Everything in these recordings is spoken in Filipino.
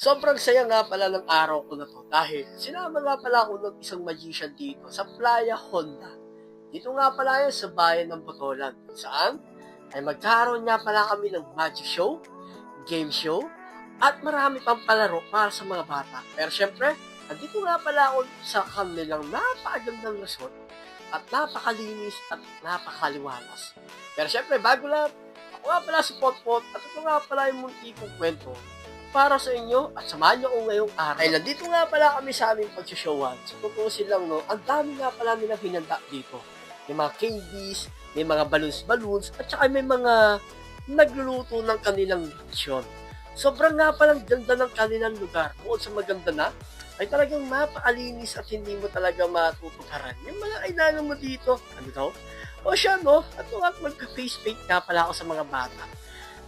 Sobrang saya nga pala ng araw ko na to dahil sinama nga pala ako ng isang magician dito sa Playa Honda. Dito nga pala yan sa bayan ng Botolan. Saan? Ay magkaroon nga pala kami ng magic show, game show, at marami pang palaro para sa mga bata. Pero syempre, andito nga pala ako sa kanilang napakagandang resort at napakalinis at napakaliwalas. Pero syempre, bago lang, ako nga pala si Potpot at ito nga pala yung munti kong kwento para sa inyo at samahan nyo ko ngayong araw. Ay, nandito nga pala kami sa aming pagsishowan. So, tutusin lang, no, ang dami nga pala nilang hinanda dito. May mga candies, may mga balloons, at saka may mga nagluluto ng kanilang lechon. Sobrang nga palang ganda ng kanilang lugar. Bukod sa maganda na, ay talagang mapakalinis at hindi mo talaga matutukaran. Yung mga kailangan mo dito, ano daw? O siya, no? At magka-face paint nga pala ako sa mga bata.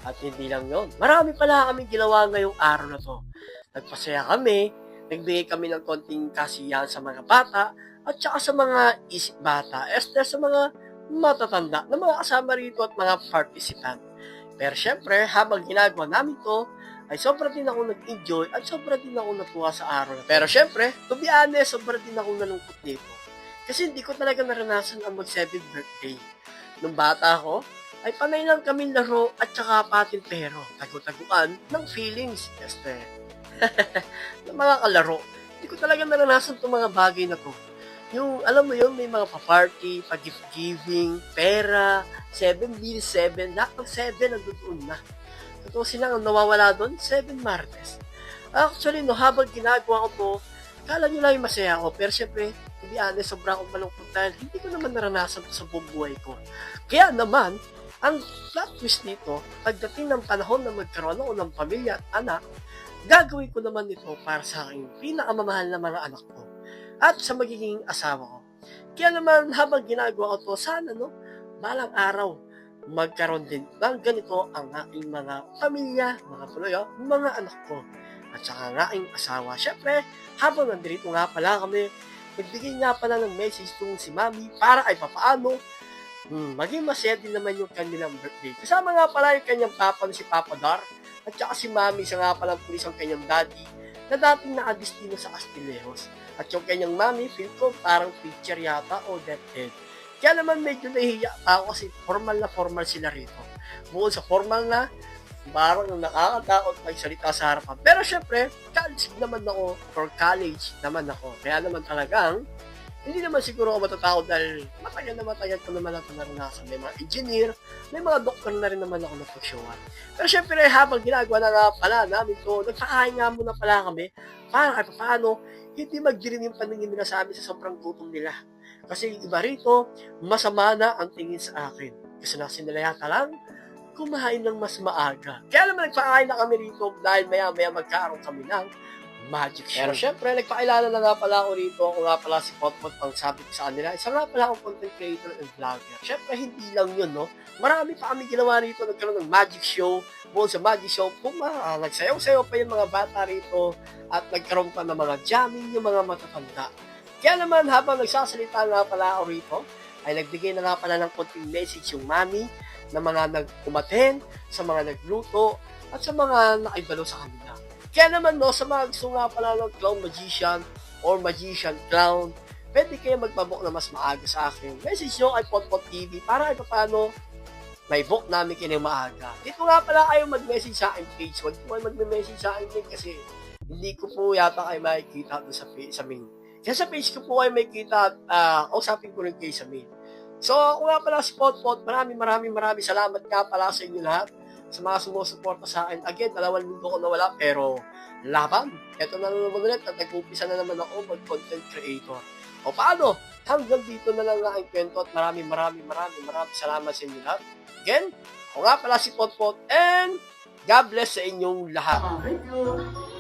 At hindi lang yun. Marami pala kaming ginawa ngayong araw na to. Nagpasaya kami, nagbigay kami ng konting kasiyahan sa mga bata, at saka sa mga isip bata, sa mga matatanda na mga kasama rito at mga participant. Pero syempre, habang ginagawa namin to, ay sobra din ako nag-enjoy at sobra din ako natuwa sa araw na to. Pero syempre, to be honest, sobra din ako nalungkot dito. Kasi hindi ko talaga naranasan ang mag-7th birthday. Nung bata ako, ay panay lang kami laro at saka patintero, tagu-taguan ng feelings, ng mga kalaro. Hindi ko talaga naranasan itong mga bagay na to. Yung, alam mo yun, may mga pa-party, pa-gift-giving, pera, 7 bills, 7, lahat ng 7 nandoon na. Totoo silang ang nawawala doon, 7 Martes. Actually, no, habang ginagawa ko to, kala nyo lang yung masaya ako, pero syempre, to be honest, sobrang akong malungkot dahil hindi ko naman naranasan to sa buong buhay ko. Kaya naman, ang plot twist nito, pagdating ng panahon na magkaroon ako ng pamilya at anak, gagawin ko naman ito para sa aking pinakamamahal na mga anak ko at sa magiging asawa ko. Kaya naman, habang ginagawa ko to, sana, no, balang araw, magkaroon din ng ganito ang aking mga pamilya, mga puloy, mga anak ko, at saka ang aking asawa. Siyempre, habang nandito nga pala kami, nagbigay nga pala ng message tong si Mami para ay papaano, maging masaya din naman yung kanilang birthday. Kasama nga pala yung kanyang papa na si Papa Dar, at saka si Mami, siya nga pala pulis ang kanyang daddy, na dating nakadestino sa Castillejos. At yung kanyang Mami, feel ko parang picture yata o deathhead. Kaya naman medyo nahihiya pa ako kasi formal sila rito. Bukod sa formal na, parang nakakatakot magsalita sa harapan. Pero syempre, college naman ako, or college naman ako. Kaya naman talagang, hindi naman siguro ako matatakot dahil matagal ko naman ito naranasan. May mga engineer, may mga doktor na rin naman ako napag-showan. Pero syempre, habang ginagawa na nga pala namin to, nagpakain nga muna pala kami para kahit paano, hindi magdirin yung paningin nila sa amin sa sobrang gutom nila. Kasi iba rito, masama na ang tingin sa akin. Kasi nasa nila yata lang, kumain ng mas maaga. Kaya naman nagpakain na kami rito dahil maya-maya magkaroon kami ng magic show. Pero syempre, nagpakilala na nga pala ako rito. Ako nga pala si Potpot, ang sabi ko sa kanila. Isa nga pala akong content creator and vlogger. Syempre, hindi lang yun, no? Marami pa kami ginawa rito. Nagkaroon ng magic show. Bukod sa magic show, nagsayaw-sayaw pa yung mga bata rito. At nagkaroon pa ng mga jamming yung mga matatanda. Kaya naman, habang nagsasalita nga pala ako rito, ay nagbigay na nga pala ng konting message yung Mami na mga nag-umaten, sa mga nagluto, at sa mga naibalo sa kanila. Kaya naman, no, sa mga gusto nga pala ng clown magician or magician clown, pwede kayo magpabook na mas maaga sa akin. Message nyo kay Potpot TV para ay paano may book namin kayo maaga. Dito nga pala kayo mag-message sa akin page. Huwag po kayo mag-message sa akin link kasi hindi ko po yata kayo makikita doon sa main. Kaya sa page ko po kayo makikita at usapin ko rin kayo sa main. So, ako nga pala si Potpot. Maraming salamat nga pala sa inyo lahat sa mga sumusuporta sa akin. Again, 2 linggo ko nawala pero laban. Ito na naman ulit at nag-upisa na naman ako mag-content creator. O paano? Hanggang dito na lang ang aking kwento at maraming salamat sa inyo lahat. Again, ako nga pala si Potpot and God bless sa inyong lahat. Thank you.